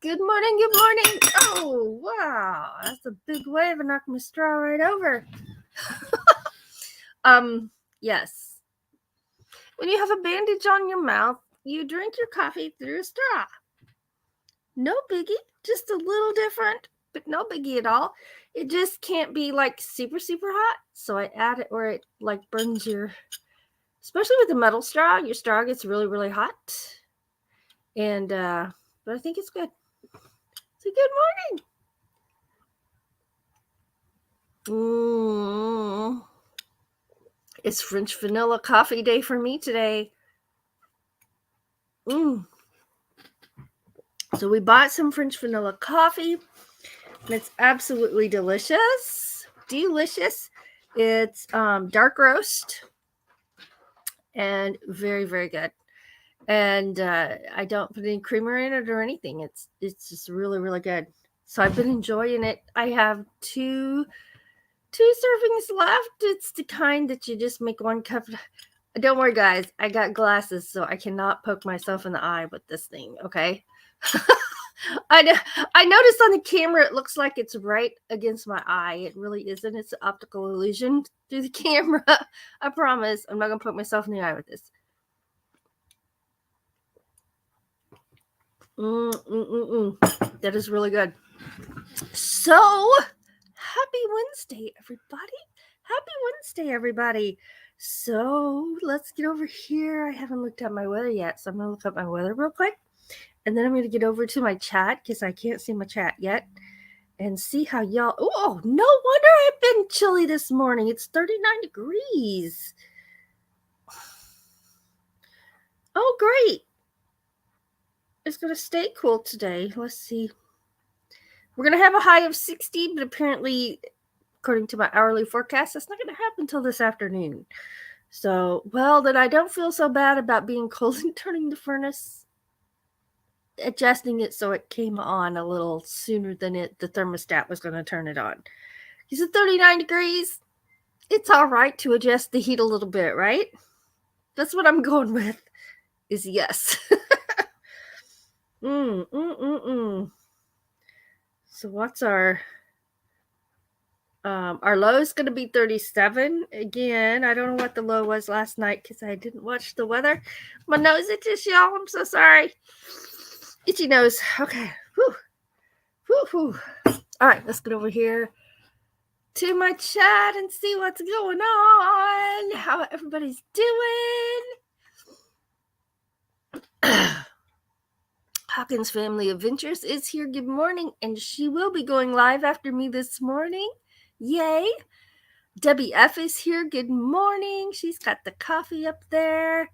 Good morning, good morning. Oh, wow. That's a big wave and knocked my straw right over. Yes. When you have a bandage on your mouth, you drink your coffee through a straw. No biggie, just a little different, but no biggie at all. It just can't be like super, super hot. So I add it where it like burns your, especially with the metal straw, your straw gets really, really hot. And, but I think it's good. So good morning. It's French vanilla coffee day for me today. So we bought some French vanilla coffee, and it's absolutely delicious. Delicious. It's dark roast and very, very good. And I don't put any creamer in it or anything. It's just really, really good. So I've been enjoying it. I have two servings left. It's the kind that you just make one cup. Don't worry, guys. I got glasses, so I cannot poke myself in the eye with this thing, okay? I noticed on the camera it looks like it's right against my eye. It really isn't. It's an optical illusion through the camera. I promise. I'm not going to poke myself in the eye with this. That is really good. So, happy Wednesday, everybody. Happy Wednesday, everybody. So, let's get over here. I haven't looked at my weather yet, so I'm going to look up my weather real quick. And then I'm going to get over to my chat because I can't see my chat yet and see how y'all. Oh, no wonder I've been chilly this morning. It's 39 degrees. Oh, great. It's going to stay cool today. Let's see. We're going to have a high of 60, but apparently, according to my hourly forecast, that's not going to happen until this afternoon. So, well, then I don't feel so bad about being cold and turning the furnace, adjusting it so it came on a little sooner than the thermostat was going to turn it on. Because at 39 degrees, it's all right to adjust the heat a little bit, right? That's what I'm going with, is yes. So what's our low is going to be 37. Again, I don't know what the low was last night because I didn't watch the weather. My nose itches, y'all. I'm so sorry. Itchy nose. Okay. Whew. Whew, whew. All right, let's get over here to my chat and see what's going on, how everybody's doing. Hawkins Family Adventures is here. Good morning, and she will be going live after me this morning. Yay. Debbie F is here. Good morning. She's got the coffee up there.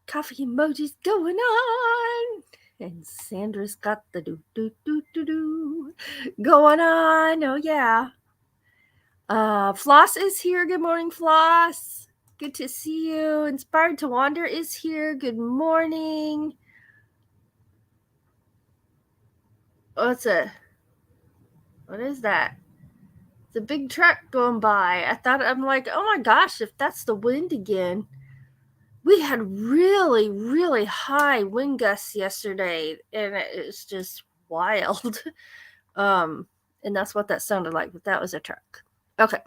Coffee emojis going on. And Sandra's got the do going on. Oh, yeah. Floss is here. Good morning, Floss. Good to see you. Inspired to Wander is here. Good morning. What is that? It's a big truck going by. I'm like, oh my gosh, if that's the wind again. We had really, really high wind gusts yesterday, and it's just wild. And that's what that sounded like, but that was a truck. Okay.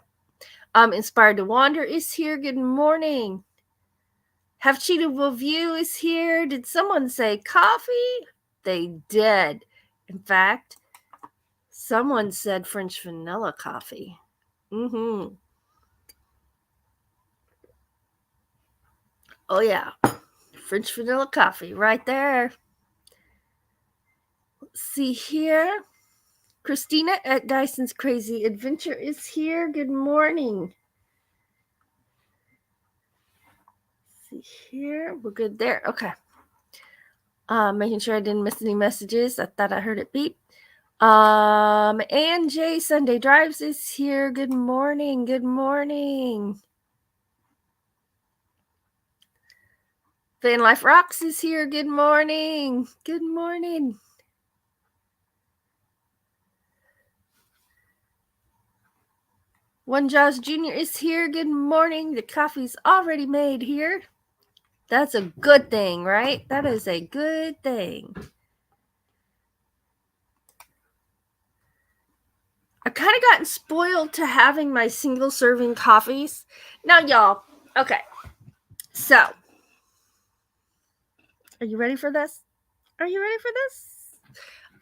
Inspired to Wander is here. Good morning. Have Cheetah View is here. Did someone say coffee? They did. In fact, someone said French vanilla coffee. Oh, yeah. French vanilla coffee right there. Let's see here. Christina at Dyson's Crazy Adventure is here. Good morning. Let's see here. We're good there. Okay. Making sure I didn't miss any messages. I thought I heard it beep. Ann J Sunday Drives is here. Good morning. Good morning. Van Life Rocks is here. Good morning. Good morning. One Josh Jr. is here. Good morning. The coffee's already made here. That's a good thing, right? That is a good thing. I've kind of gotten spoiled to having my single serving coffees. Now, y'all, okay. So, are you ready for this? Are you ready for this?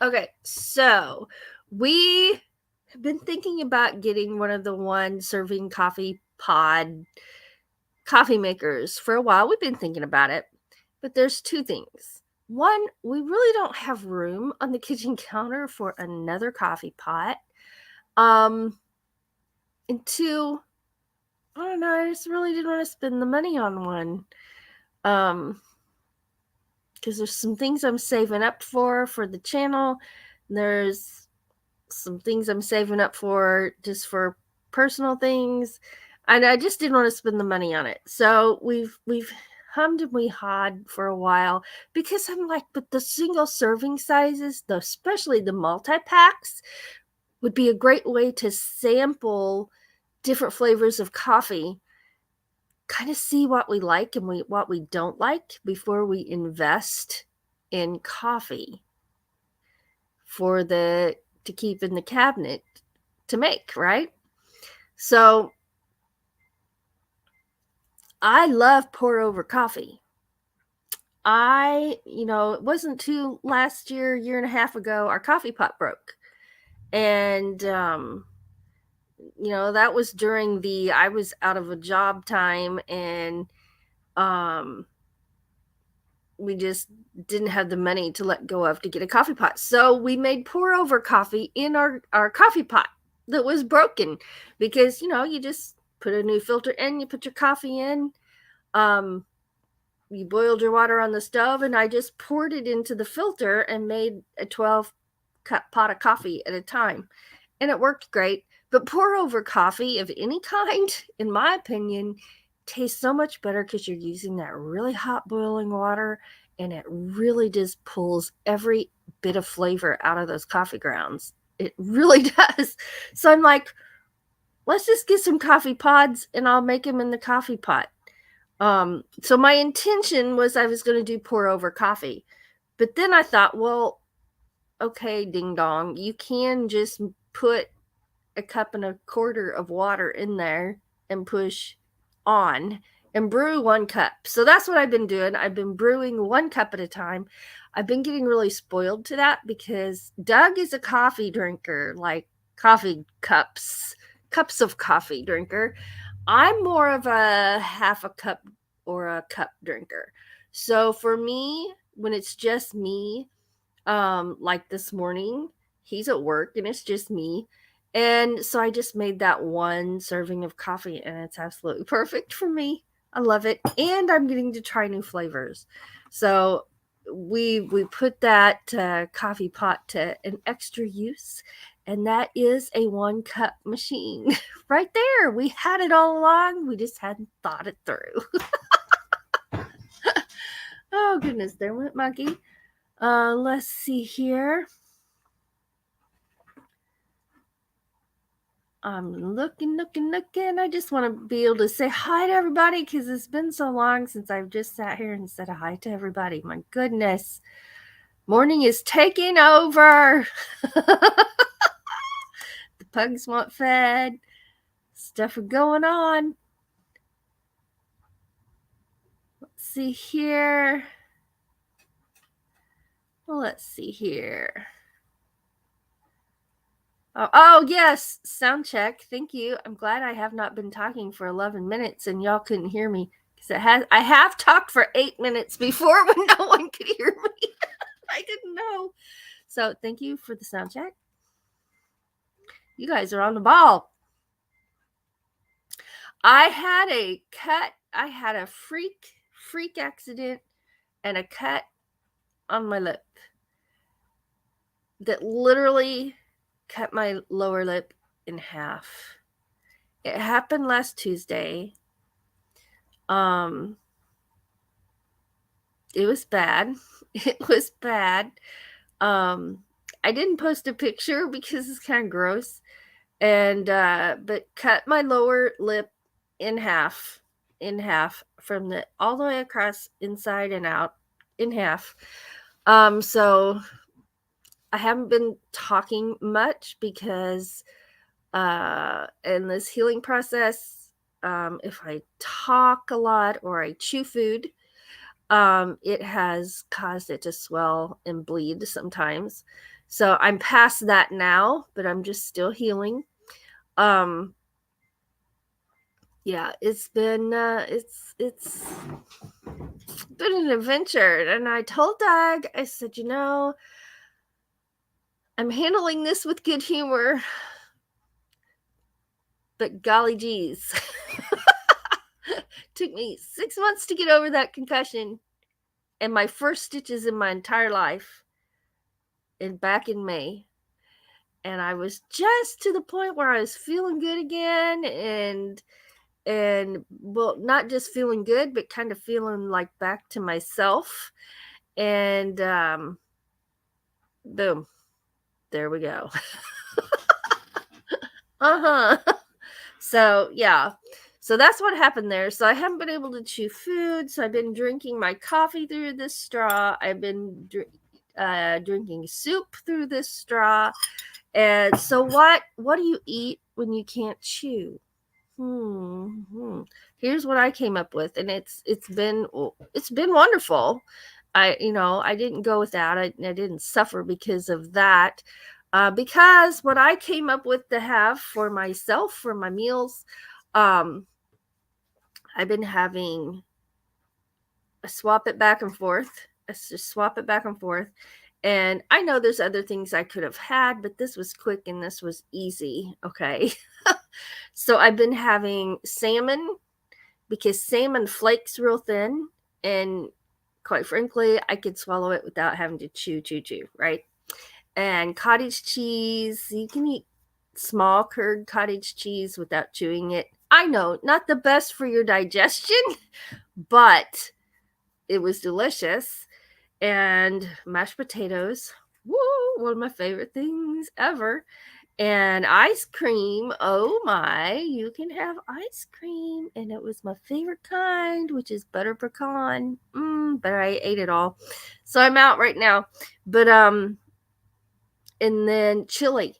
Okay, so we have been thinking about getting one of the one serving coffee pod coffee makers for a while. We've been thinking about it, but there's two things. One, we really don't have room on the kitchen counter for another coffee pot. And two, I don't know, I just really didn't want to spend the money on one. Because there's some things I'm saving up for the channel. There's some things I'm saving up for just for personal things, and I just didn't want to spend the money on it. So we've hummed and we hawed for a while, because I'm like, but the single serving sizes, especially the multi-packs, would be a great way to sample different flavors of coffee, kind of see what we like and what we don't like before we invest in coffee to keep in the cabinet to make, right? So I love pour over coffee. It wasn't too last year and a half ago, our coffee pot broke. And, that was during I was out of a job time, and we just didn't have the money to let go of to get a coffee pot. So we made pour over coffee in our coffee pot that was broken, because, you just put a new filter in, you put your coffee in, you boiled your water on the stove, and I just poured it into the filter and made a 12-cup pot of coffee at a time. And it worked great. But pour over coffee of any kind, in my opinion, tastes so much better because you're using that really hot boiling water, and it really just pulls every bit of flavor out of those coffee grounds. It really does. So I'm like, let's just get some coffee pods and I'll make them in the coffee pot. So my intention was I was going to do pour over coffee, but then I thought, well, okay, ding dong, you can just put a cup and a quarter of water in there and push on and brew 1 cup. So that's what I've been doing. I've been brewing 1 cup at a time. I've been getting really spoiled to that because Doug is a coffee drinker, like coffee cups of coffee drinker. I'm more of a half a cup or a cup drinker. So for me, when it's just me, like this morning, he's at work and it's just me. And so I just made that 1 serving of coffee, and it's absolutely perfect for me. I love it. And I'm getting to try new flavors. So we put that coffee pot to an extra use, and that is a 1 cup machine right there. We had it all along. We just hadn't thought it through. Oh, goodness. There went Monkey. Let's see here. I'm looking. I just want to be able to say hi to everybody because it's been so long since I've just sat here and said hi to everybody. My goodness. Morning is taking over. The pugs want fed. Stuff are going on. Let's see here. Oh, yes, sound check. Thank you. I'm glad I have not been talking for 11 minutes and y'all couldn't hear me, because I have talked for 8 minutes before when no one could hear me. I didn't know. So thank you for the sound check. You guys are on the ball. I had a freak accident and a cut on my lip that literally cut my lower lip in half. It happened last Tuesday. It was bad. I didn't post a picture because it's kind of gross. And but cut my lower lip in half from the all the way across, inside and out, in half. So I haven't been talking much because in this healing process, if I talk a lot or I chew food, it has caused it to swell and bleed sometimes. So I'm past that now, but I'm just still healing. Yeah, it's been an adventure. And I told Doug, I said, I'm handling this with good humor, but golly geez. Took me 6 months to get over that concussion and my first stitches in my entire life, and back in May. And I was just to the point where I was feeling good again, and well, not just feeling good, but kind of feeling like back to myself. And boom, there we go. Uh-huh. So yeah, so that's what happened there. So I haven't been able to chew food, so I've been drinking my coffee through this straw. I've been drinking soup through this straw. And so what do you eat when you can't chew? Here's what I came up with, and it's been wonderful. I didn't go without. I didn't suffer because of that. Because what I came up with to have for myself for my meals, I've been having a swap it back and forth. Just swap it back and forth. And I know there's other things I could have had, but this was quick and this was easy. Okay. So I've been having salmon, because salmon flakes real thin, and quite frankly, I could swallow it without having to chew, right? And cottage cheese, you can eat small curd cottage cheese without chewing it. I know, not the best for your digestion, but it was delicious. And mashed potatoes, woo, one of my favorite things ever. And ice cream, oh my, you can have ice cream. And it was my favorite kind, which is butter pecan. But I ate it all. So I'm out right now. But and then chili.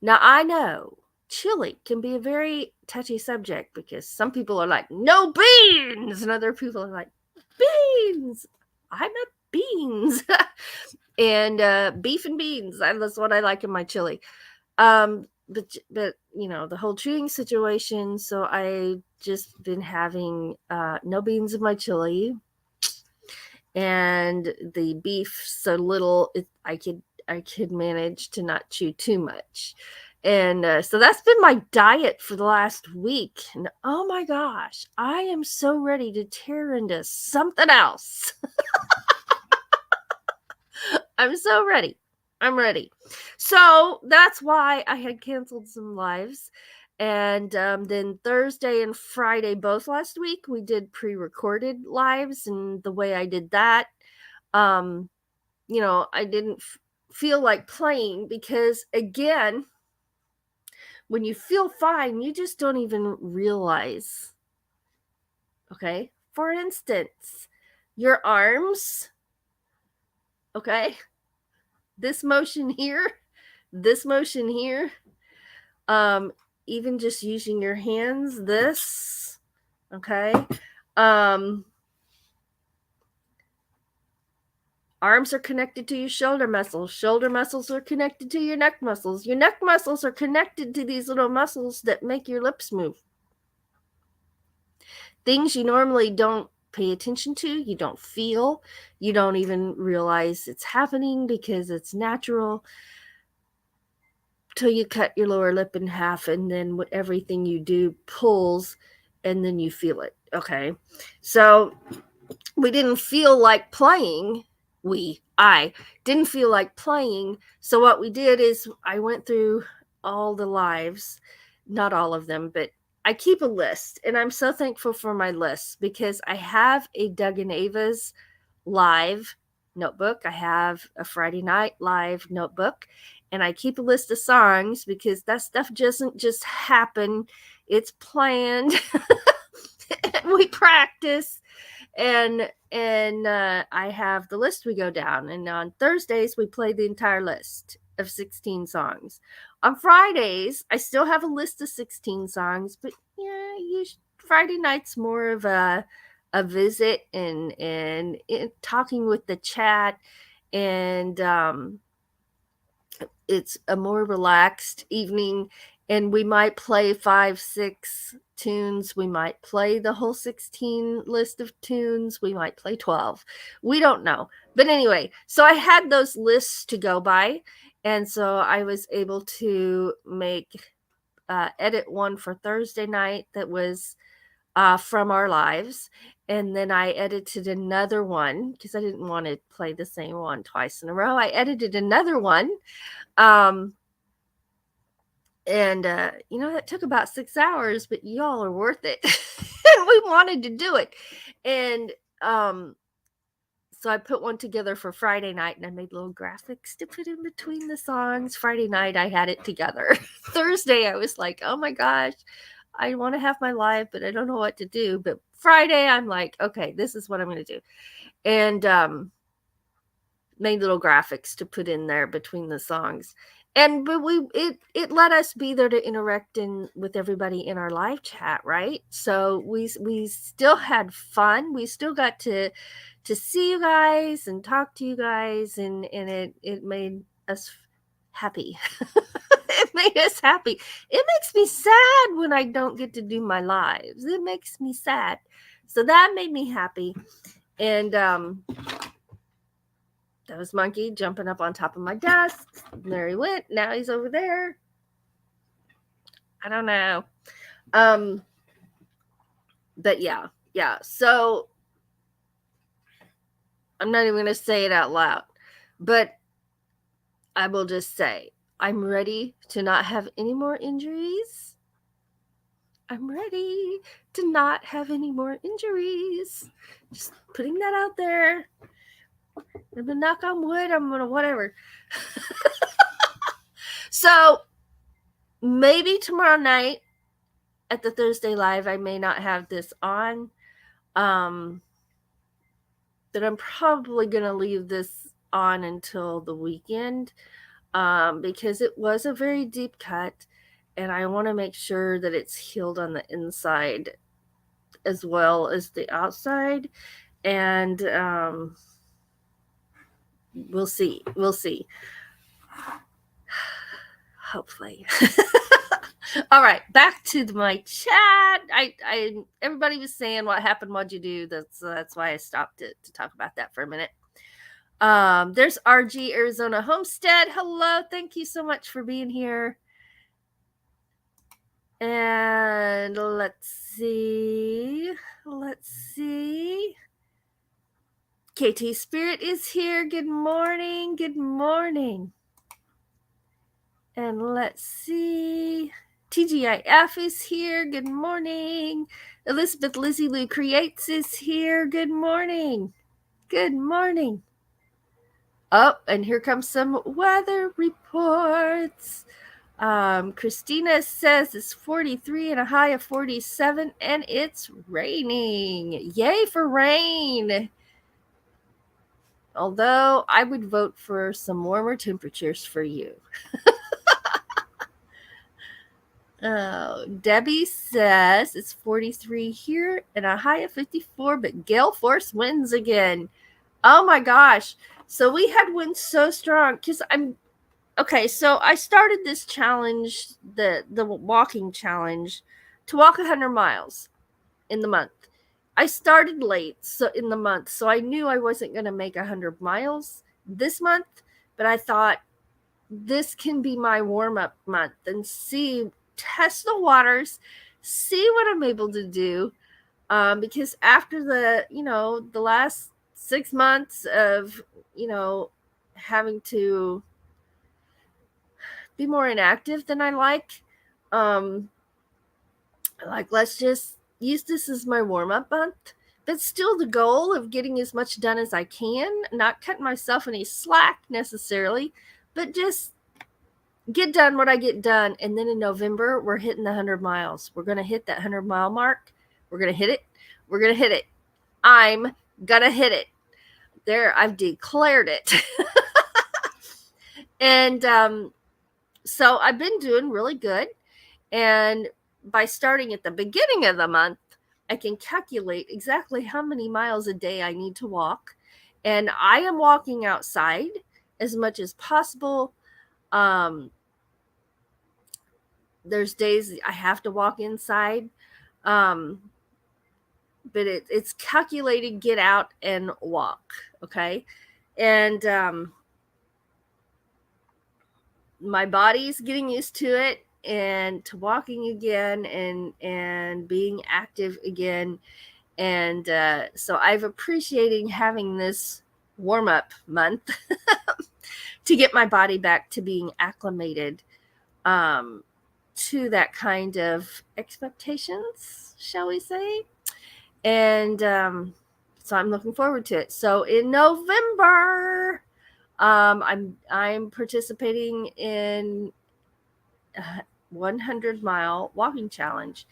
Now I know chili can be a very touchy subject, because some people are like, no beans, and other people are like, beans. I'm a beans. And beef and beans, that's what I like in my chili. But the whole chewing situation, so I just been having no beans in my chili, and the beef so little I could manage to not chew too much. And so that's been my diet for the last week. And oh my gosh, I am so ready to tear into something else. I'm so ready. I'm ready. So that's why I had canceled some lives. And then Thursday and Friday, both last week, we did pre-recorded lives. And the way I did that, I didn't feel like playing, because again, when you feel fine, you just don't even realize. Okay. For instance, your arms. Okay. This motion here, even just using your hands, this, okay. Arms are connected to your shoulder muscles are connected to your neck muscles are connected to these little muscles that make your lips move. Things you normally don't pay attention to, you don't feel, you don't even realize it's happening because it's natural, till you cut your lower lip in half, and then everything you do pulls, and then you feel it. Okay. So we didn't feel like playing. I didn't feel like playing. So what we did is I went through all the lives, not all of them, but I keep a list, and I'm so thankful for my list, because I have a Doug and Ava's live notebook. I have a Friday night live notebook, and I keep a list of songs, because that stuff doesn't just happen. It's planned. We practice, and I have the list we go down, and on Thursdays we play the entire list of 16 songs. On Fridays, I still have a list of 16 songs, but Friday night's more of a visit and talking with the chat, and it's a more relaxed evening, and we might play 5-6 tunes. We might play the whole 16 list of tunes. We might play 12. We don't know. But anyway, so I had those lists to go by, and so I was able to edit one for Thursday night that was from our lives, and then I edited another one because I didn't want to play the same one twice in a row. I edited another one, and that took about 6 hours, but y'all are worth it. And we wanted to do it, and so I put one together for Friday night, and I made little graphics to put in between the songs. Friday night I had it together. Thursday I was like, oh my gosh, I want to have my live, but I don't know what to do. But Friday I'm like, okay, this is what I'm going to do. And made little graphics to put in there between the songs. And but it let us be there to interact with everybody in our live chat, right? So we still had fun. We still got to see you guys and talk to you guys, and it made us happy. It made us happy. It makes me sad when I don't get to do my lives. It makes me sad. So that made me happy. And that was Monkey jumping up on top of my desk. There he went. Now he's over there. I don't know. But yeah. So I'm not even going to say it out loud, but I will just say I'm ready to not have any more injuries. I'm ready to not have any more injuries. Just putting that out there. I'm gonna knock on wood. I'm gonna whatever. So maybe tomorrow night at the Thursday live, I may not have this on. But I'm probably gonna leave this on until the weekend, because it was a very deep cut, and I want to make sure that it's healed on the inside as well as the outside. And we'll see. Hopefully. All right, back to my chat. Everybody was saying what happened, what'd you do? That's why I stopped to talk about that for a minute. There's RG Arizona Homestead. Hello, thank you so much for being here. And let's see. KT Spirit is here. Good morning. And let's see. TGIF is here. Good morning. Elizabeth Lizzie Lou Creates is here. Good morning. Oh, and here comes some weather reports. Christina says it's 43 and a high of 47, and it's raining. Yay for rain. Although I would vote for some warmer temperatures for you. Debbie says it's 43 here and a high of 54, but gale force winds again. Oh my gosh. So we had winds so strong because so I started this challenge, the walking challenge, to walk 100 miles in the month. I started late in the month, so I knew I wasn't going to make 100 miles this month, but I thought this can be my warm-up month and test the waters, see what I'm able to do, because after the last 6 months of having to be more inactive than I like, let's just use this as my warm-up month, but still the goal of getting as much done as I can, not cutting myself any slack necessarily, but just get done what I get done. And then in November, we're hitting the 100 miles. We're going to hit that 100-mile mark. We're going to hit it. I'm going to hit it. There, I've declared it. And So I've been doing really good. And by starting at the beginning of the month, I can calculate exactly how many miles a day I need to walk. And I am walking outside as much as possible. There's days I have to walk inside. But it's calculated, get out and walk. Okay. And my body's getting used to it and to walking again and being active again. And so I've appreciated having this warm-up month to get my body back to being acclimated to that kind of expectations, shall we say. And so I'm looking forward to it. So in November, I'm participating in a 100-mile walking challenge,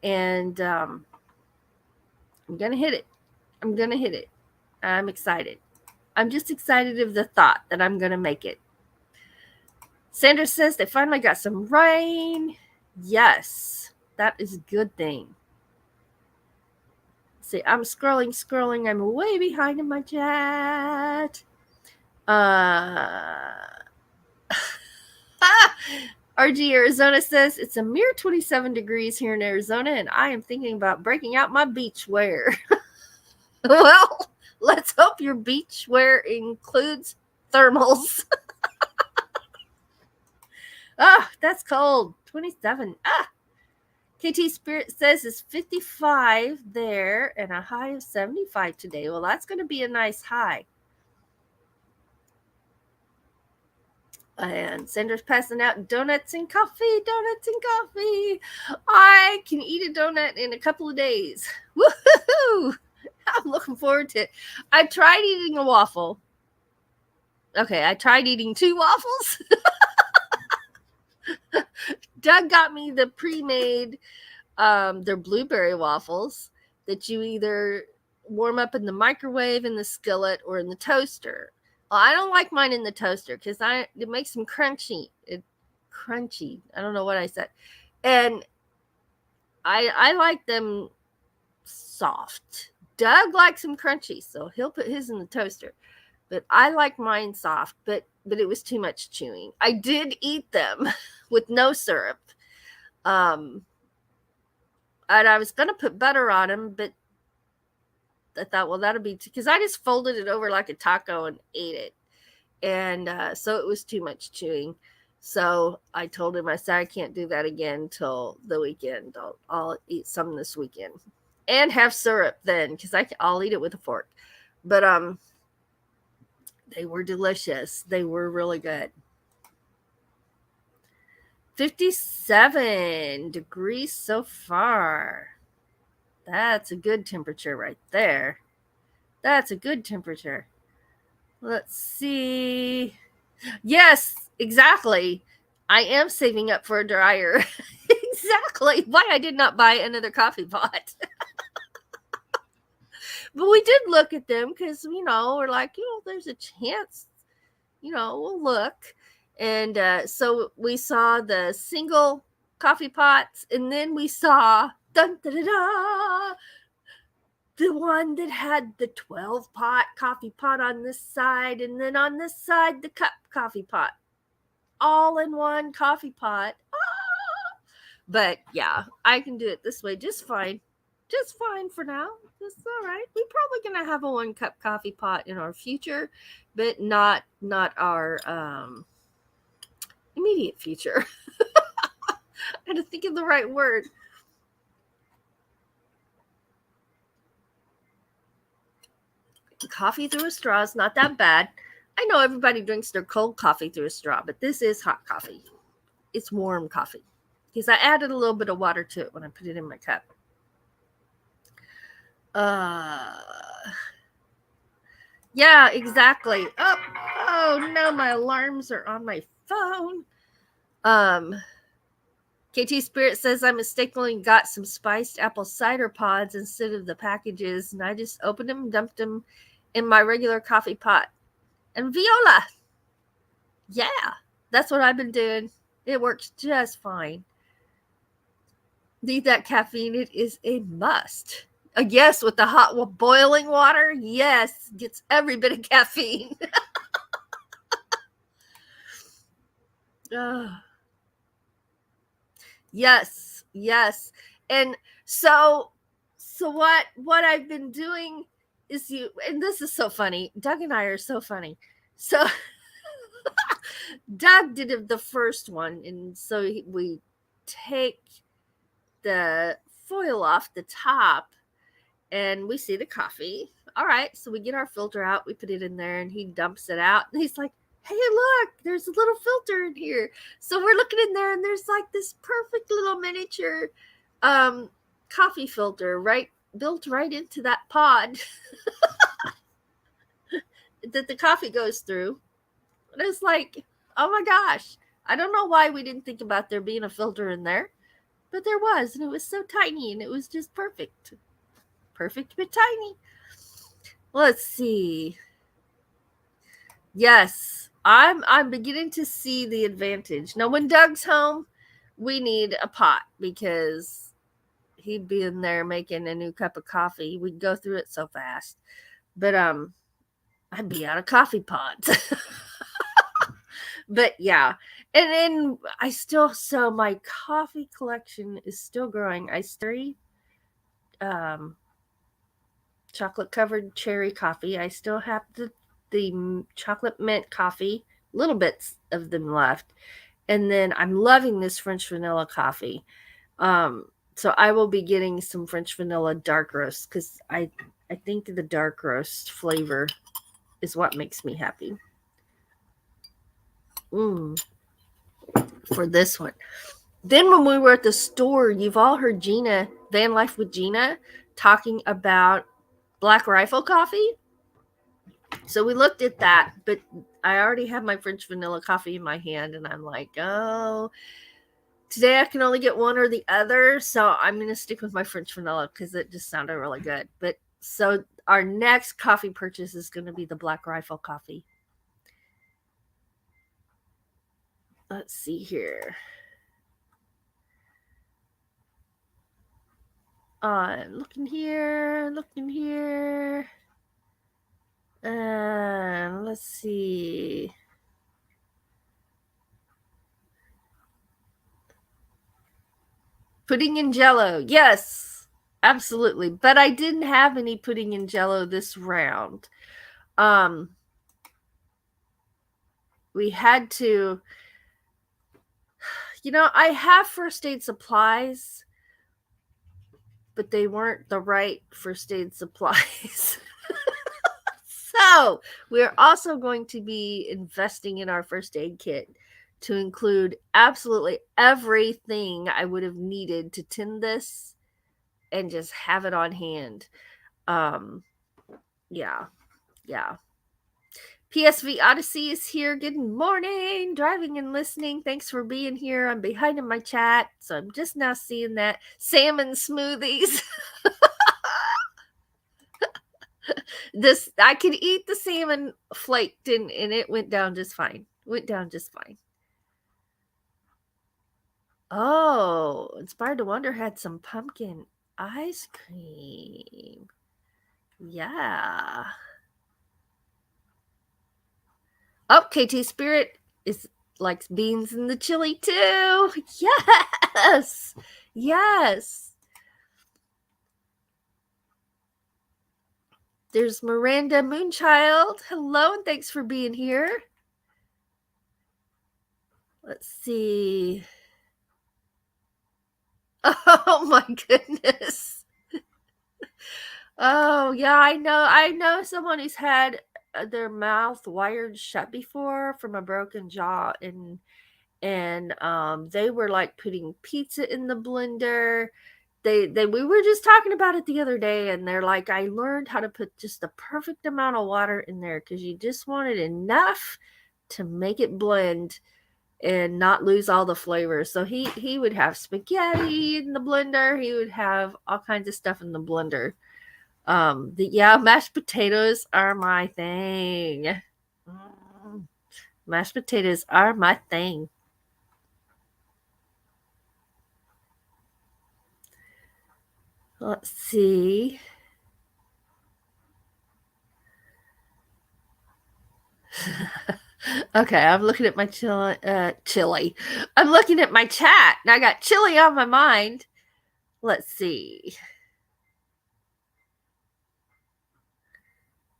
and I'm gonna hit it. I'm excited. I'm just excited of the thought that I'm gonna make it. Sandra says they finally got some rain. Yes, that is a good thing. See, I'm scrolling. I'm way behind in my chat. RG Arizona says it's a mere 27 degrees here in Arizona, and I am thinking about breaking out my beach wear. Well, let's hope your beach wear includes thermals. That's cold. 27. KT Spirit says it's 55 there and a high of 75 today. Well, that's going to be a nice high. And Sandra's passing out donuts and coffee. I can eat a donut in a couple of days. Woohoo! I'm looking forward to it. I tried eating a waffle. Okay, I tried eating 2 waffles. Doug got me the pre-made, they're blueberry waffles that you either warm up in the microwave, in the skillet, or in the toaster. Well, I don't like mine in the toaster because it makes them crunchy. Crunchy. I don't know what I said. And I like them soft. Doug likes them crunchy, so he'll put his in the toaster. But I like mine soft, but it was too much chewing. I did eat them with no syrup. And I was going to put butter on them, but I thought, well, that'll be because I just folded it over like a taco and ate it. And so it was too much chewing. So I told him, I said, I can't do that again till the weekend. I'll eat some this weekend and have syrup then because I'll eat it with a fork. But they were delicious. They were really good. 57 degrees so far. That's a good temperature right there. That's a good temperature. Let's see. Yes, exactly. I am saving up for a dryer. Exactly. Why I did not buy another coffee pot. But we did look at them because, we're like, there's a chance, we'll look. And so we saw the single coffee pots, and then we saw dun, da, da, da, the one that had the 12-pot coffee pot on this side, and then on this side, the cup coffee pot. All in one coffee pot. But yeah, I can do it this way just fine. Just fine for now. That's all right. We're probably going to have a 1-cup coffee pot in our future, but not our immediate future. I had to think of the right word. Coffee through a straw is not that bad. I know everybody drinks their cold coffee through a straw, but this is hot coffee. It's warm coffee because I added a little bit of water to it when I put it in my cup. Yeah, exactly. Oh no, my alarms are on my phone. KT Spirit says I mistakenly got some spiced apple cider pods instead of the packages, and I just opened them and dumped them in my regular coffee pot. And Viola, yeah, that's what I've been doing. It works just fine. Need that caffeine. It is a must. Yes, with the hot boiling water, yes, gets every bit of caffeine. Yes, yes. And so what I've been doing is and this is so funny. Doug and I are so funny. So Doug did the first one, and so we take the foil off the top and we see the coffee. All right, so we get our filter out, we put it in there, and he dumps it out. And he's like, "Hey, look, there's a little filter in here." So we're looking in there, and there's like this perfect little miniature coffee filter built right into that pod that the coffee goes through. And it's like, oh my gosh, I don't know why we didn't think about there being a filter in there, but there was, and it was so tiny, and it was just perfect. Perfect but tiny. Let's see. Yes, I'm beginning to see the advantage. Now, when Doug's home, we need a pot because he'd be in there making a new cup of coffee. We'd go through it so fast. But I'd be out of coffee pots. But yeah. And then so my coffee collection is still growing. I still chocolate covered cherry coffee. I still have the chocolate mint coffee, little bits of them left. And then I'm loving this French vanilla coffee. So I will be getting some French vanilla dark roast because I think the dark roast flavor is what makes me happy. For this one. Then when we were at the store, you've all heard Gina, Van Life with Gina, talking about Black Rifle coffee. So we looked at that, but I already have my French vanilla coffee in my hand, and I'm like, oh, today I can only get one or the other, so I'm going to stick with my French vanilla because it just sounded really good. But so our next coffee purchase is going to be the Black Rifle coffee. Let's see here. Looking here. Let's see. Pudding and Jello. Yes, absolutely. But I didn't have any pudding and Jello this round. We had to, I have first aid supplies, but they weren't the right first aid supplies. So we're also going to be investing in our first aid kit to include absolutely everything I would have needed to tend this and just have it on hand. Yeah. PSV Odyssey is here. Good morning, driving and listening. Thanks for being here. I'm behind in my chat, so I'm just now seeing that. Salmon smoothies. I could eat the salmon flaked and it went down just fine. Oh, Inspired to Wonder had some pumpkin ice cream. Yeah. Oh, KT Spirit likes beans in the chili too. Yes. There's Miranda Moonchild. Hello, and thanks for being here. Let's see. Oh my goodness. Oh yeah, I know someone who's had their mouth wired shut before from a broken jaw, and they were like putting pizza in the blender. We were just talking about it the other day, and they're like, I learned how to put just the perfect amount of water in there because you just wanted enough to make it blend and not lose all the flavors. So he would have spaghetti in the blender. He would have all kinds of stuff in the blender. Mashed potatoes are my thing. Mashed potatoes are my thing. Let's see. Okay, I'm looking at my chili. I'm looking at my chat, and I got chili on my mind. Let's see.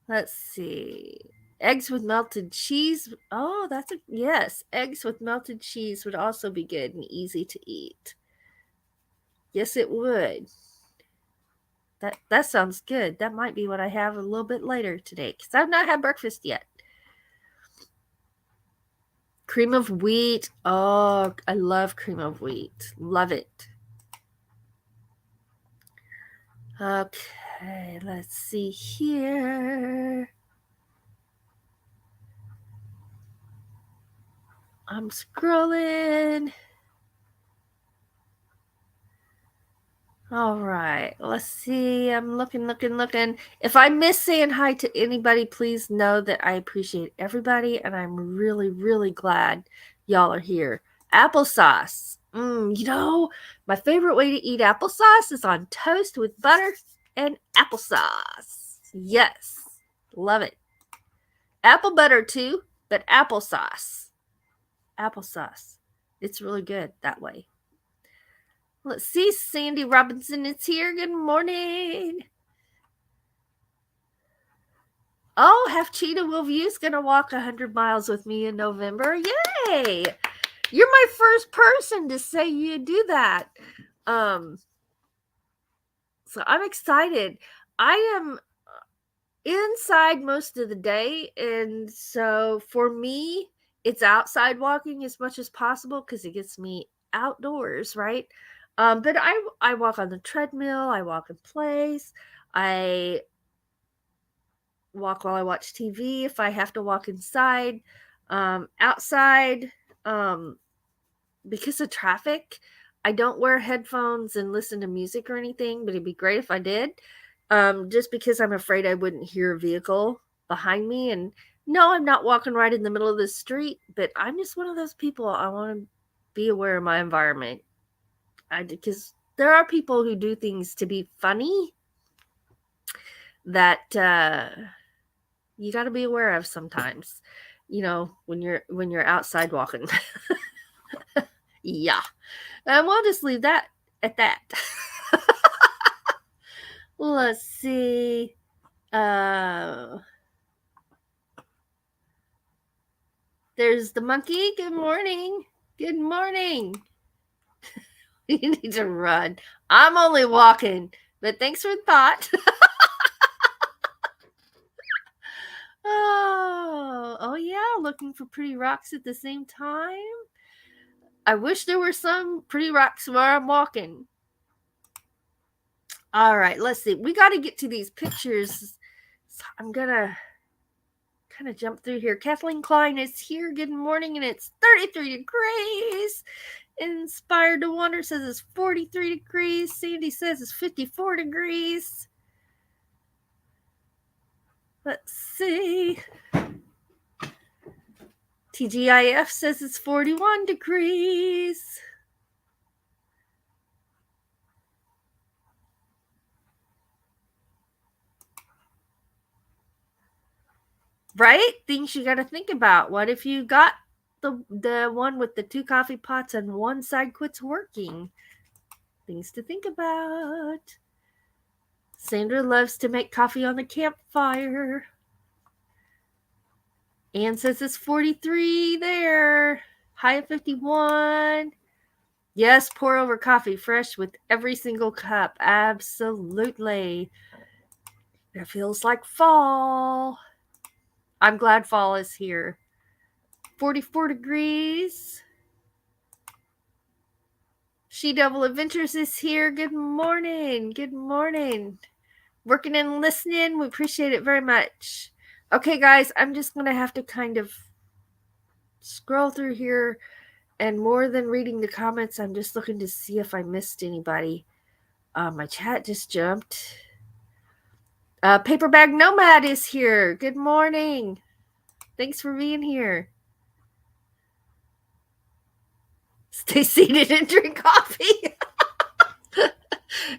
Let's see. Eggs with melted cheese. Oh, yes. Eggs with melted cheese would also be good and easy to eat. Yes, it would. That sounds good. That might be what I have a little bit later today because I've not had breakfast yet. Cream of wheat. Oh, I love cream of wheat. Love it. Okay, let's see here. I'm scrolling. All right, let's see. I'm looking. If I miss saying hi to anybody, please know that I appreciate everybody and I'm really, really glad y'all are here. Applesauce. My favorite way to eat applesauce is on toast with butter and applesauce. Yes, love it. Apple butter too, but applesauce. Applesauce. It's really good that way. Let's see. Sandy Robinson is here. Good morning. Oh, Half Cheetah Will View's going to walk 100 miles with me in November. Yay! You're my first person to say you do that. So I'm excited. I am inside most of the day, and so for me, it's outside walking as much as possible because it gets me outdoors, right? But I walk on the treadmill, I walk in place, I walk while I watch TV if I have to walk inside. Outside, because of traffic, I don't wear headphones and listen to music or anything, but it'd be great if I did. Just because I'm afraid I wouldn't hear a vehicle behind me. And no, I'm not walking right in the middle of the street, but I'm just one of those people. I want to be aware of my environment. Because there are people who do things to be funny that you got to be aware of sometimes. When you're outside walking. Yeah, and we'll just leave that at that. Let's see. There's the monkey. Good morning. Good morning. You need to run. I'm only walking, but thanks for the thought. Oh yeah, looking for pretty rocks at the same time. I wish there were some pretty rocks where I'm walking. All right, let's see. We got to get to these pictures. So I'm gonna kind of jump through here. Kathleen Klein is here. Good morning, and it's 33 degrees. Inspired to Wonder says it's 43 degrees. Sandy says it's 54 degrees. Let's see. TGIF says it's 41 degrees. Right? Things you got to think about. What if you got the one with the 2 coffee pots and one side quits working? Things to think about. Sandra loves to make coffee on the campfire. Anne says it's 43 there. High of 51. Yes, pour over coffee fresh with every single cup. Absolutely. It feels like fall. I'm glad fall is here. 44 degrees. She Double Adventures is here. Good morning. Good morning. Working and listening. We appreciate it very much. Okay, guys, I'm just going to have to kind of scroll through here. And more than reading the comments, I'm just looking to see if I missed anybody. My chat just jumped. Paperbag Nomad is here. Good morning. Thanks for being here. Stay seated and drink coffee.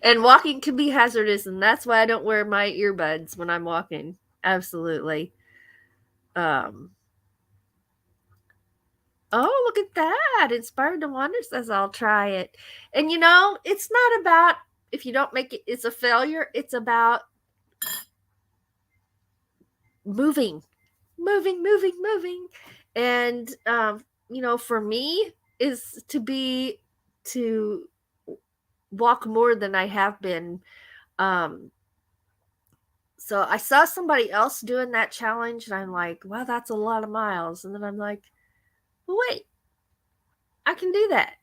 And walking can be hazardous, and that's why I don't wear my earbuds when I'm walking. Absolutely. Um, oh, look at that. Inspired to Wander says I'll try it. And it's not about if you don't make it, it's a failure. It's about moving, moving. And, for me, is to walk more than I have been. So I saw somebody else doing that challenge, and I'm like, wow, that's a lot of miles. And then I'm like, well, wait, I can do that.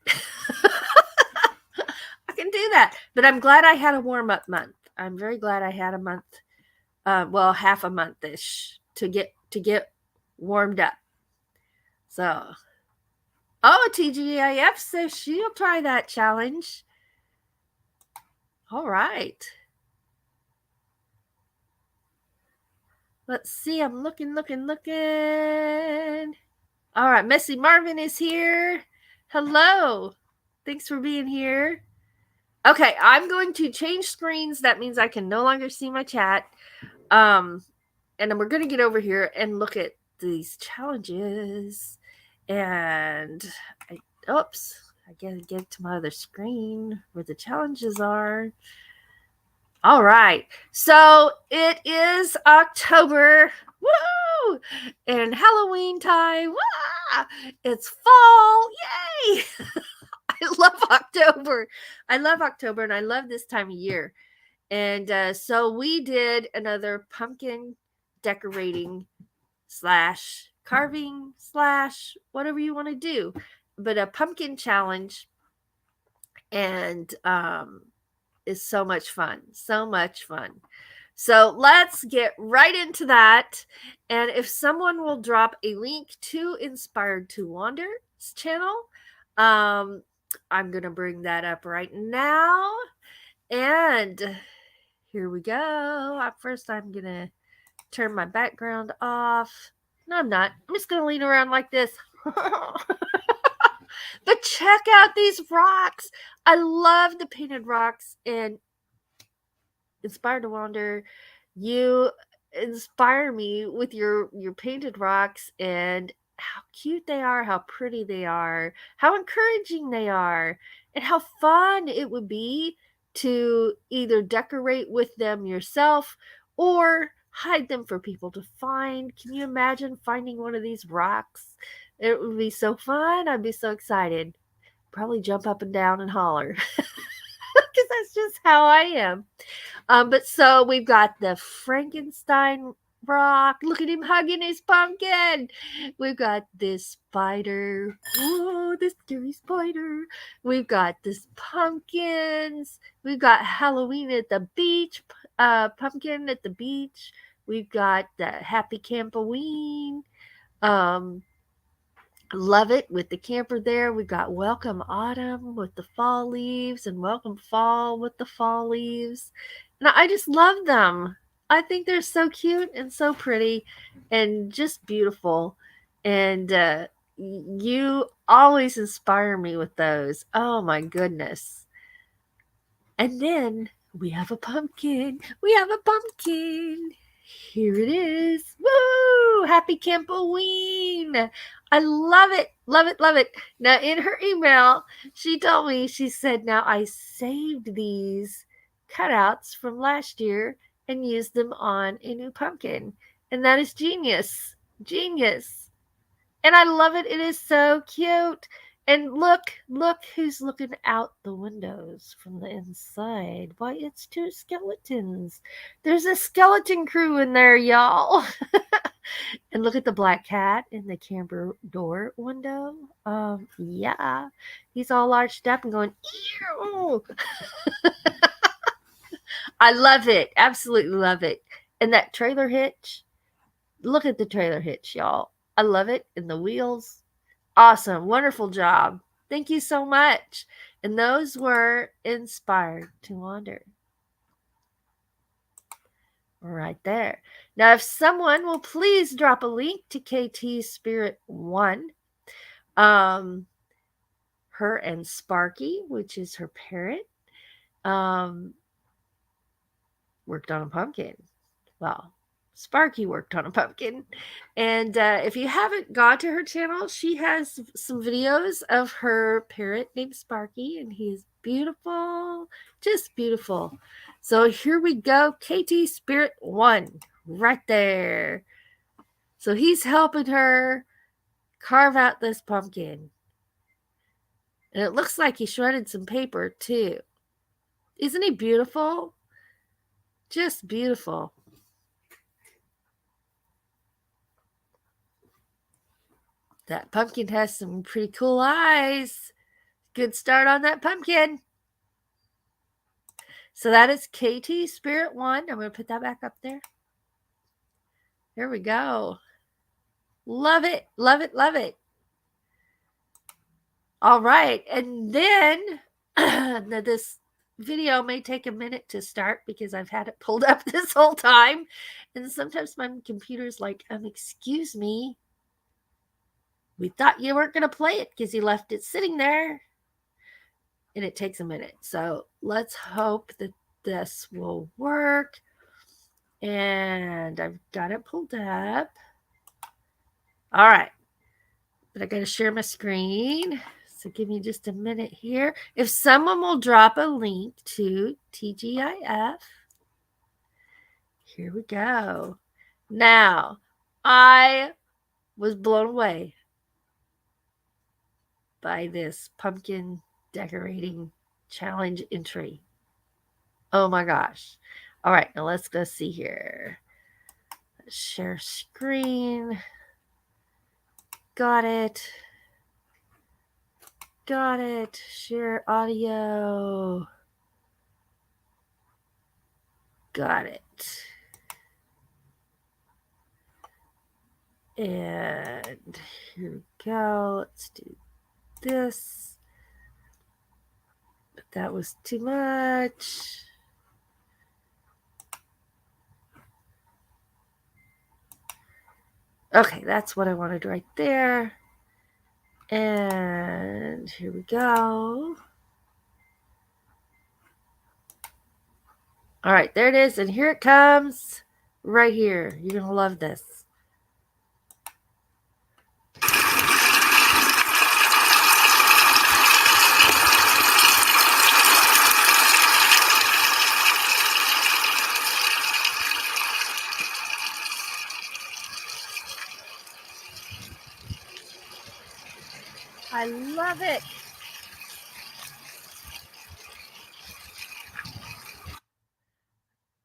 I can do that. But I'm glad I had a warm up month. I'm very glad I had a month, half a month ish to get warmed up. So, TGIF says she'll try that challenge. All right. Let's see. I'm looking. All right. Messy Marvin is here. Hello. Thanks for being here. Okay. I'm going to change screens. That means I can no longer see my chat. And then we're going to get over here and look at these challenges. And I gotta get to my other screen where the challenges are. All right. So it is October. Woo! And Halloween time. Wah! It's fall. Yay! I love October. And I love this time of year. And so we did another pumpkin decorating / carving / whatever you want to do, but a pumpkin challenge. And is so much fun. So let's get right into that. And if someone will drop a link to Inspired to Wander's channel, I'm going to bring that up right now. And here we go. First, I'm going to turn my background off. No, I'm not. I'm just going to lean around like this. But check out these rocks. I love the painted rocks. And Inspired to Wander, you inspire me with your painted rocks and how cute they are, how pretty they are, how encouraging they are, and how fun it would be to either decorate with them yourself or hide them for people to find. Can you imagine finding one of these rocks? It would be so fun. I'd be so excited. Probably jump up and down and holler because that's just how I am. But so we've got the Frankenstein rock. Look at him hugging his pumpkin. We've got this spider. Oh, this scary spider. We've got this pumpkins. We've got Halloween at the beach. Pumpkin at the beach. We've got the Happy Campoween. Love it with the camper there. We've got Welcome Autumn with the fall leaves and Welcome Fall with the fall leaves. And I just love them. I think they're so cute and so pretty and just beautiful. And you always inspire me with those. Oh my goodness. And then we have a pumpkin. Here it is. Woo! Happy Campoween. I love it. Now, in her email, she told me, she said, now I saved these cutouts from last year and used them on a new pumpkin. And that is genius. And I love it. It is so cute. And look who's looking out the windows from the inside. Why, it's two skeletons. There's a skeleton crew in there, y'all. And look at the black cat in the camper door window. Yeah. He's all arched up and going, ew. I love it. Absolutely love it. And that trailer hitch. Look at the trailer hitch, y'all. I love it. And the wheels. Awesome. Wonderful job. Thank you so much. And those were Inspired to Wander. Right there. Now, if someone will please drop a link to KT Spirit 1, her and Sparky, which is her parent, um, worked on a pumpkin. Well, Sparky worked on a pumpkin. And if you haven't gone to her channel, she has some videos of her parrot named Sparky, and he's beautiful, just beautiful. So here we go, KT Spirit 1, right there. So he's helping her carve out this pumpkin. And it looks like he shredded some paper too. Isn't he beautiful? Just beautiful. That pumpkin has some pretty cool eyes. Good start on that pumpkin. So that is KT Spirit 1. I'm going to put that back up there. There we go. Love it. Love it. Love it. All right. And then this video may take a minute to start because I've had it pulled up this whole time. And sometimes my computer's like, excuse me. We thought you weren't going to play it because you left it sitting there. And it takes a minute. So let's hope that this will work. And I've got it pulled up. All right. But I got to share my screen. So give me just a minute here. If someone will drop a link to TGIF. Here we go. Now, I was blown away by this pumpkin decorating challenge entry. Oh my gosh. All right, now let's go see here. Let's share screen. Got it. Got it. Share audio. Got it. And here we go. Let's do this. But that was too much. Okay, that's what I wanted right there. And here we go. All right, there it is. And here it comes right here. You're going to love this. I love it.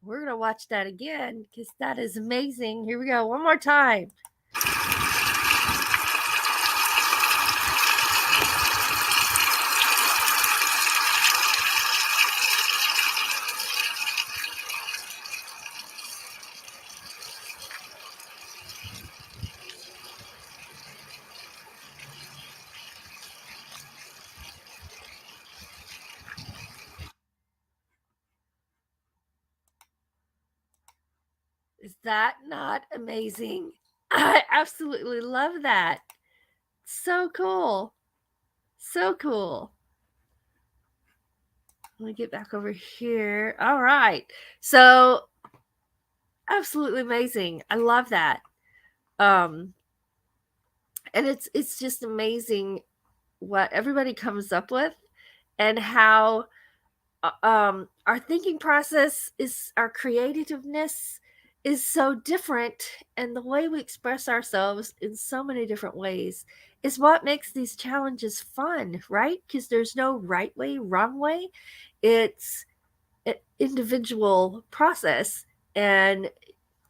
We're going to watch that again because that is amazing. Here we go. One more time. Is that not amazing? I absolutely love that. So cool. So cool. Let me get back over here. All right. So absolutely amazing. I love that. And it's just amazing what everybody comes up with and how our thinking process is, our creativeness is so different, and the way we express ourselves in so many different ways is what makes these challenges fun, right? Because there's no right way, wrong way. It's an individual process, and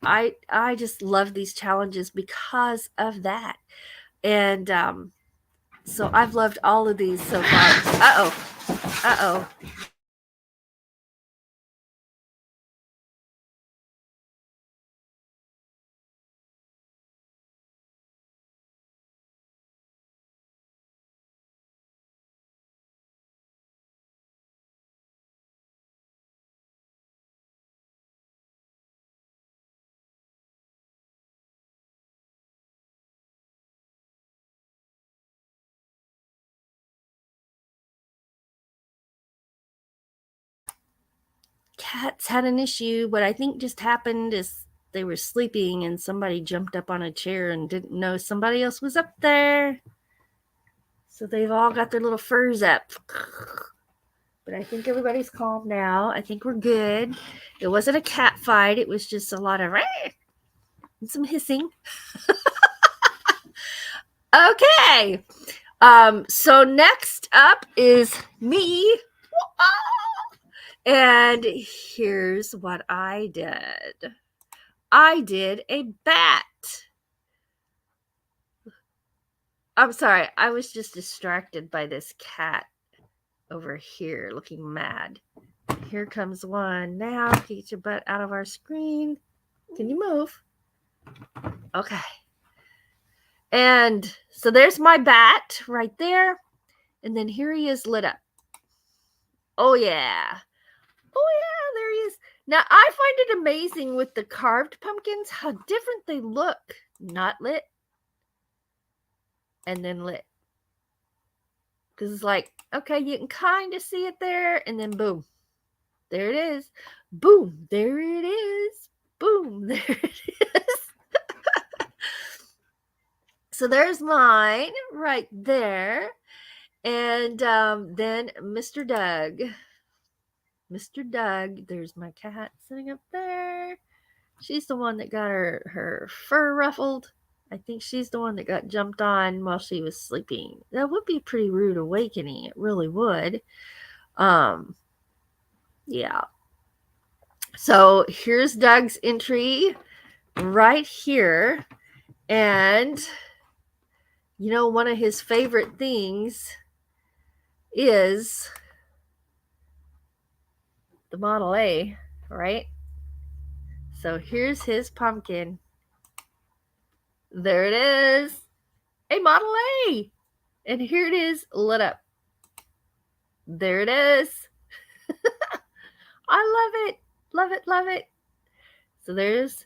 I just love these challenges because of that. And so I've loved all of these so far. Uh-oh. cats had an issue. What I think just happened is they were sleeping and somebody jumped up on a chair and didn't know somebody else was up there. So they've all got their little furs up. But I think everybody's calm now. I think we're good. It wasn't a cat fight. It was just a lot of and some hissing. Okay. So next up is me. And here's what I did. I did a bat. I'm sorry. I was just distracted by this cat over here looking mad. Here comes one. Now, get your butt out of our screen. Can you move? Okay. And so there's my bat right there. And then here he is lit up. Oh, yeah. Oh, yeah, there he is. Now, I find it amazing with the carved pumpkins how different they look. Not lit. And then lit. Because it's like, okay, you can kind of see it there. And then boom. There it is. Boom. There it is. Boom. There it is. So there's mine right there. And then Mr. Doug. Mr. Doug. There's my cat sitting up there. She's the one that got her fur ruffled. I think she's the one that got jumped on while she was sleeping. That would be a pretty rude awakening. It really would. Yeah. So here's Doug's entry right here. And, you know, one of his favorite things is the Model A, right? So here's his pumpkin. There it is. A Model A. And here it is lit up. There it is. I love it. Love it. Love it. So there's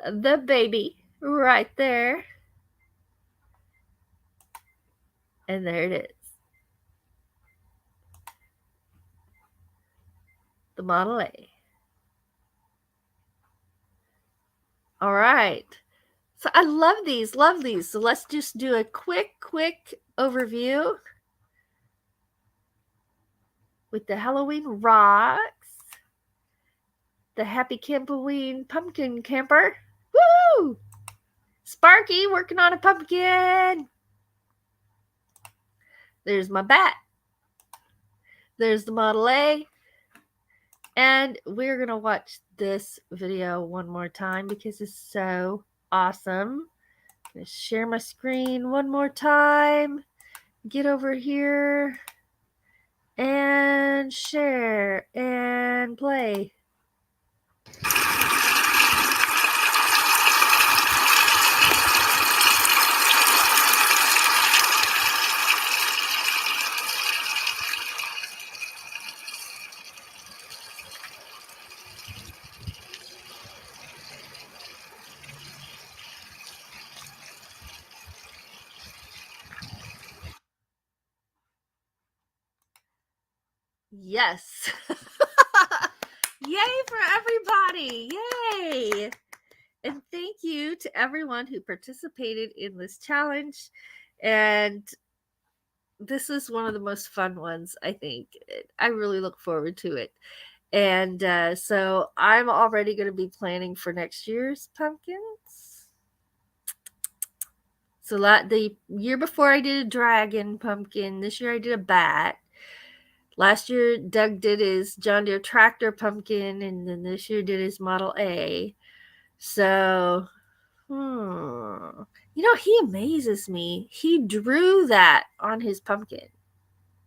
the baby right there. And there it is. The Model A. All right. So I love these. Love these. So let's just do a quick overview with the Halloween rocks. The Happy Campoween pumpkin camper. Woo! Sparky working on a pumpkin. There's my bat. There's the Model A. And we're going to watch this video one more time because it's so awesome. I'm going to share my screen one more time. Get over here and share and play. Yes. Yay for everybody. Yay. And thank you to everyone who participated in this challenge. And this is one of the most fun ones, I think. I really look forward to it. And so I'm already going to be planning for next year's pumpkins. So the year before I did a dragon pumpkin. This year I did a bat. Last year, Doug did his John Deere tractor pumpkin, and then this year did his Model A. So, you know, he amazes me. He drew that on his pumpkin.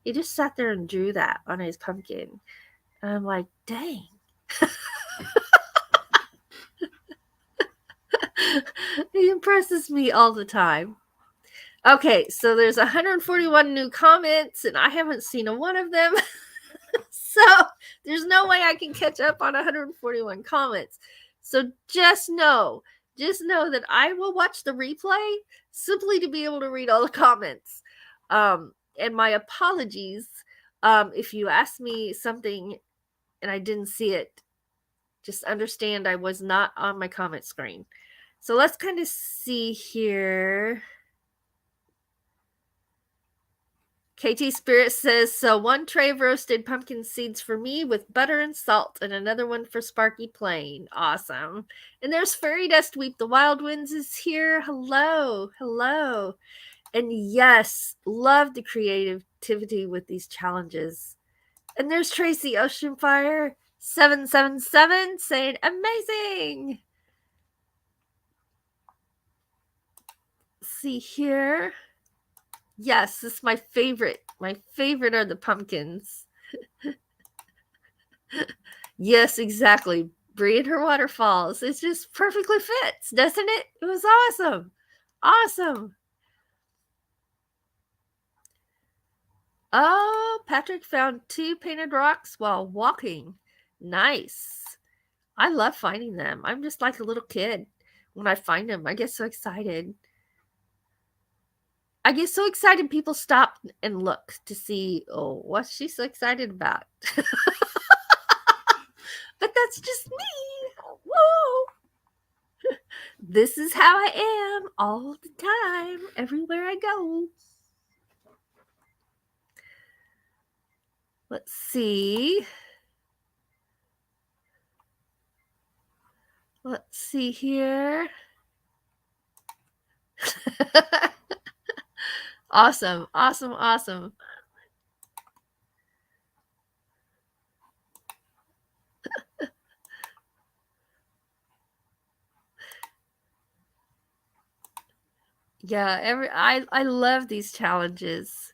He just sat there and drew that on his pumpkin. And I'm like, dang. He impresses me all the time. Okay, so there's 141 new comments, and I haven't seen a one of them. So there's no way I can catch up on 141 comments. So just know that I will watch the replay simply to be able to read all the comments. And my apologies if you ask me something and I didn't see it. Just understand I was not on my comment screen. So let's kind of see here. KT Spirit says, so one tray of roasted pumpkin seeds for me with butter and salt, and another one for Sparky Plain. Awesome. And there's Fairy Dust Weep. The Wild Winds is here. Hello. Hello. And yes, love the creativity with these challenges. And there's Tracy Oceanfire 777 saying, amazing. See here. Yes, this is my favorite. My favorite are the pumpkins. Yes, exactly. Bree and her waterfalls. It just perfectly fits, doesn't it? It was awesome. Awesome. Oh, Patrick found 2 painted rocks while walking. Nice. I love finding them. I'm just like a little kid. When I find them, I get so excited. I get so excited people stop and look to see, oh, what's she so excited about? But that's just me. Whoa. This is how I am all the time, everywhere I go. Let's see. Let's see here. Awesome, awesome, awesome. Yeah, I love these challenges.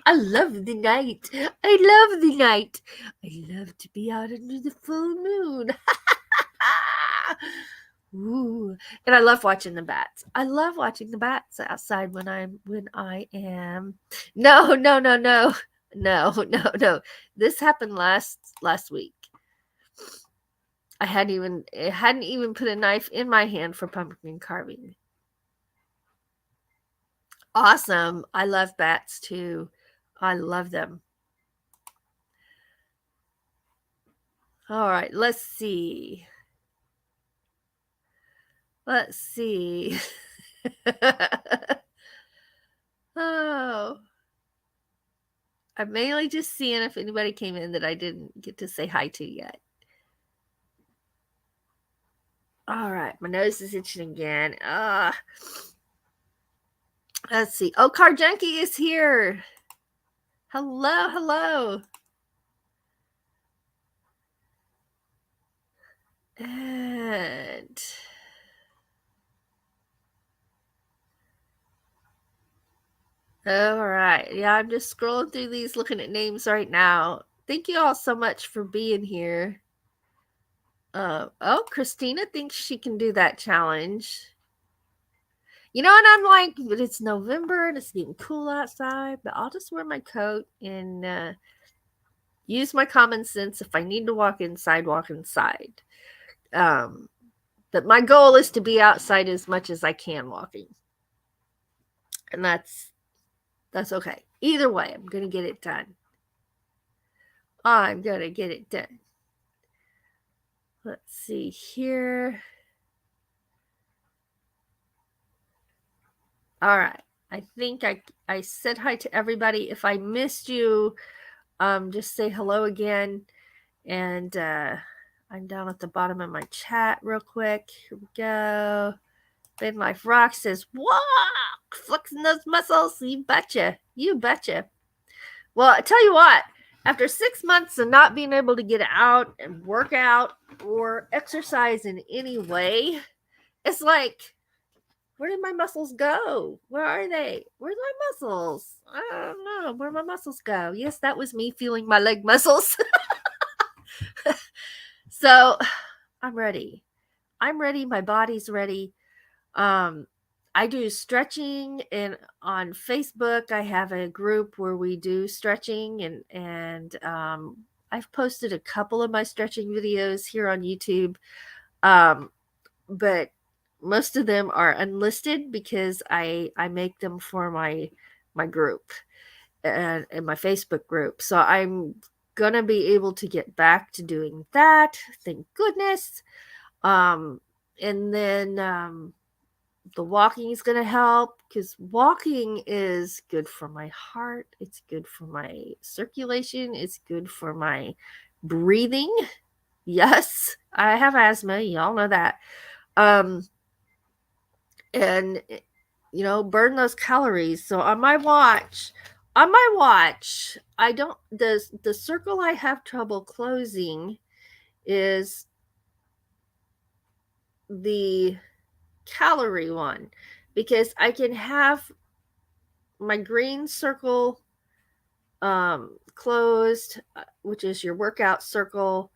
I love the night. I love the night. I love to be out under the full moon. Ooh. And I love watching the bats. I love watching the bats outside when I am. No. This happened last week. I hadn't even put a knife in my hand for pumpkin carving. Awesome. I love bats too. I love them. All right, let's see. Let's see. Oh. I'm mainly just seeing if anybody came in that I didn't get to say hi to yet. All right, my nose is itching again. Let's see. Oh, Car Junkie is here. Hello, hello. And all right. Yeah, I'm just scrolling through these, looking at names right now. Thank you all so much for being here. Oh, Christina thinks she can do that challenge. You know, and I'm like, but it's November and it's getting cool outside, but I'll just wear my coat and use my common sense. If I need to walk inside, walk inside. But my goal is to be outside as much as I can walking. And that's okay. Either way, I'm going to get it done. I'm going to get it done. Let's see here. All right. I think I said hi to everybody. If I missed you, just say hello again. And I'm down at the bottom of my chat real quick. Here we go. Ben Life Rock says, walk, flexing those muscles. You betcha. You betcha. Well, I tell you what, after 6 months of not being able to get out and work out or exercise in any way, it's like, where did my muscles go? Where are they? Where's my muscles? I don't know. Where my muscles go? Yes, that was me feeling my leg muscles. So I'm ready. I'm ready. My body's ready. I do stretching, and on Facebook I have a group where we do stretching, and I've posted a couple of my stretching videos here on YouTube, but most of them are unlisted because I make them for my my group and my Facebook group. So I'm gonna be able to get back to doing that. Thank goodness. And then the walking is gonna help because walking is good for my heart. It's good for my circulation. It's good for my breathing. Yes, I have asthma. Y'all know that. And burn those calories. So on my watch, I don't the circle I have trouble closing is the calorie one, because I can have my green circle closed, which is your workout circle.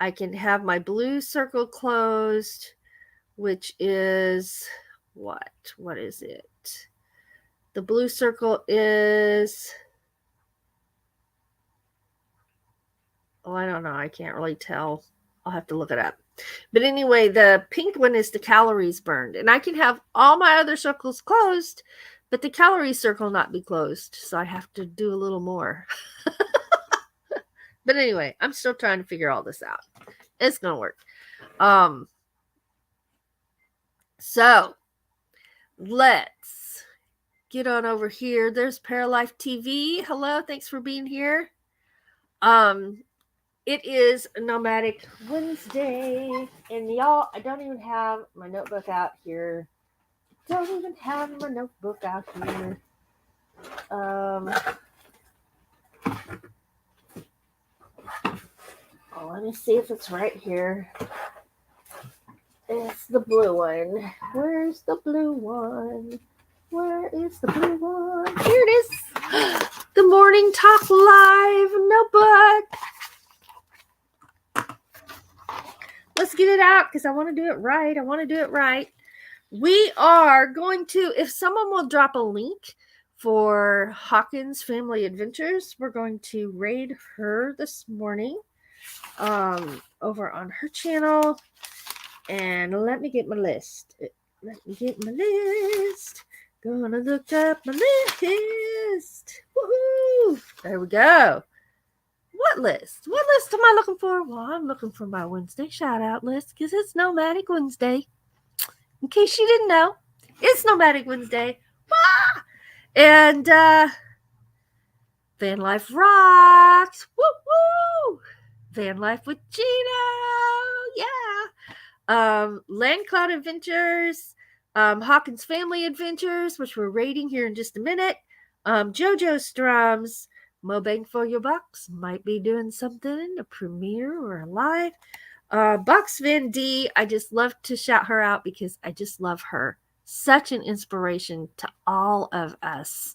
I can have my blue circle closed, which is what is it? The blue circle is, I don't know. I can't really tell. I'll have to look it up. But anyway, the pink one is the calories burned. And I can have all my other circles closed, but the calorie circle not be closed. So I have to do a little more. But anyway, I'm still trying to figure all this out. It's going to work. So let's get on over here. There's Paralife TV. Hello, thanks for being here. It is Nomadic Wednesday, and y'all, I don't even have my notebook out here. Oh, let me see if it's right here. It's the blue one. Where's the blue one? Where is the blue one? Here it is. The Morning Talk Live notebook. Let's get it out because I want to do it right. We are going to, if someone will drop a link for Hawkins Family Adventures, we're going to raid her this morning over on her channel. And let me get my list. Gonna look up my list. Woohoo! There we go. What list? What list am I looking for? Well, I'm looking for my Wednesday shout out list because it's Nomadic Wednesday. In case you didn't know, it's Nomadic Wednesday. Ah! And Van Life rocks. Woo woo! Van Life with Gina. Yeah. Land Cloud Adventures. Hawkins Family Adventures, which we're rating here in just a minute. JoJo Strums. Mo Bang for Your Bucks might be doing something, a premiere or a live. Bucks Van D, I just love to shout her out because I just love her. Such an inspiration to all of us.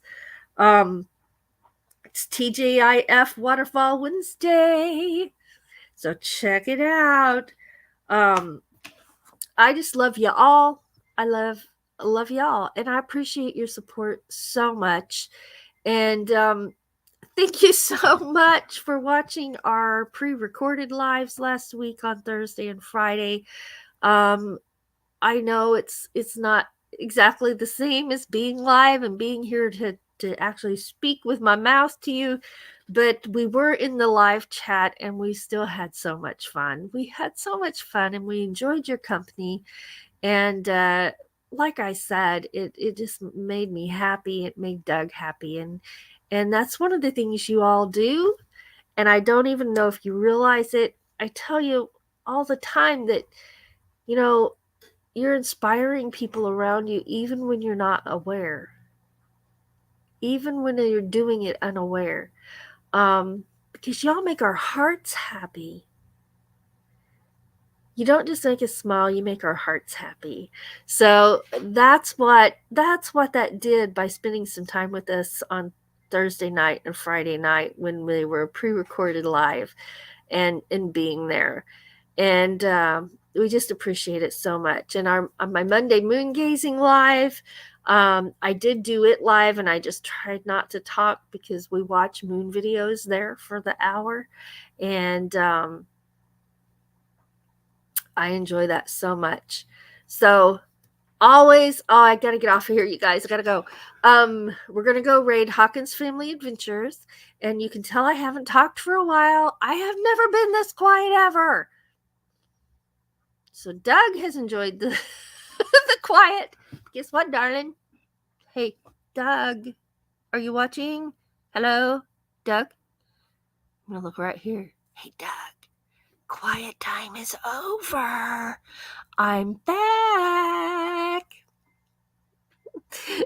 It's TJIF Waterfall Wednesday. So check it out. I just love you all. I love y'all. And I appreciate your support so much. And thank you so much for watching our pre-recorded lives last week on Thursday and Friday. I know it's not exactly the same as being live and being here to actually speak with my mouth to you, but we were in the live chat and we still had so much fun. We had so much fun and we enjoyed your company. And like I said, it just made me happy. It made Doug happy. And that's one of the things you all do. And I don't even know if you realize it. I tell you all the time that, you're inspiring people around you even when you're not aware. Even when you're doing it unaware. Because y'all make our hearts happy. You don't just make us smile, you make our hearts happy. So that's what that did by spending some time with us on Thursday night and Friday night when we were pre-recorded live and being there. And we just appreciate it so much. And on my Monday moon gazing live, I did do it live and I just tried not to talk because we watch moon videos there for the hour. And I enjoy that so much. So always, I gotta get off of here, you guys. I gotta go. We're gonna go raid Hawkins Family Adventures, and you can tell I haven't talked for a while. I have never been this quiet ever. So Doug has enjoyed the the quiet. Guess what, darling? Hey, Doug, are you watching? Hello, Doug? I'm gonna look right here. Hey, Doug, quiet time is over. I'm back.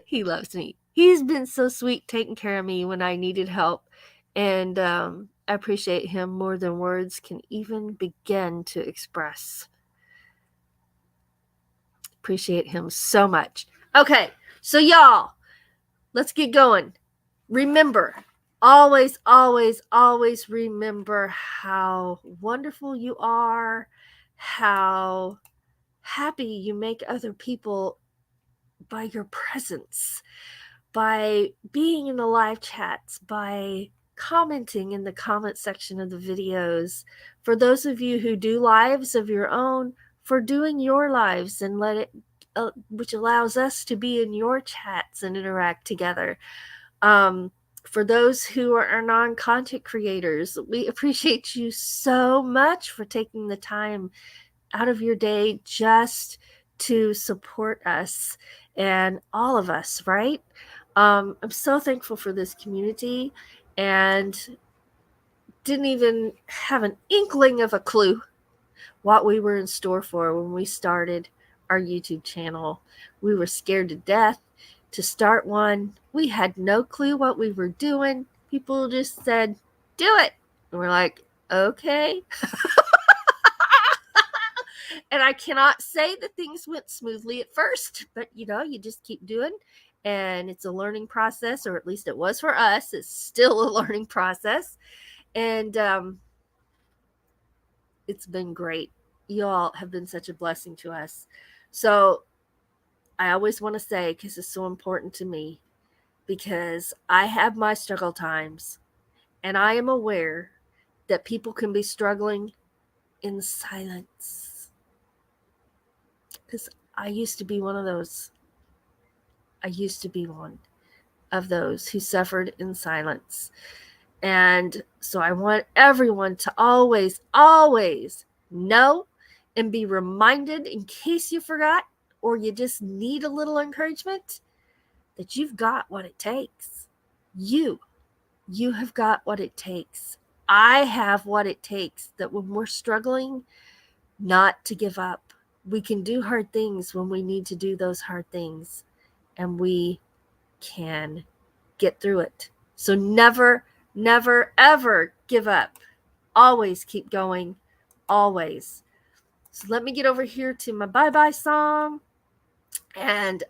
He loves me. He's been so sweet taking care of me when I needed help. And I appreciate him more than words can even begin to express. Appreciate him so much. Okay, so y'all, let's get going. Remember, always, always, always remember how wonderful you are, how happy you make other people by your presence, by being in the live chats, by commenting in the comment section of the videos. For those of you who do lives of your own, for doing your lives and let it, which allows us to be in your chats and interact together. For those who are non-content creators, we appreciate you so much for taking the time out of your day just to support us and all of us, right? I'm so thankful for this community, and didn't even have an inkling of a clue what we were in store for when we started our YouTube channel. We were scared to death to start one. We had no clue what we were doing. People just said, do it. And we're like, okay. And I cannot say that things went smoothly at first, but you just keep doing. And it's a learning process, or at least it was for us. It's still a learning process. And it's been great. You all have been such a blessing to us. So I always want to say, because it's so important to me, because I have my struggle times, and I am aware that people can be struggling in silence. Because I used to be one of those. I used to be one of those who suffered in silence. And so I want everyone to always, always know and be reminded, in case you forgot or you just need a little encouragement, that you've got what it takes. You have got what it takes. I have what it takes, that when we're struggling, not to give up. We can do hard things when we need to do those hard things, and we can get through it. So never, never, ever give up. Always keep going. Always. So let me get over here to my bye-bye song. And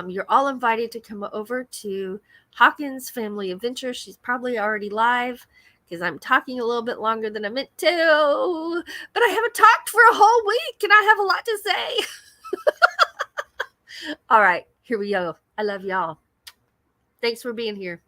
you're all invited to come over to Hawkins Family Adventure. She's probably already live, because I'm talking a little bit longer than I meant to. But I haven't talked for a whole week, and I have a lot to say. All right, here we go. I love y'all. Thanks for being here.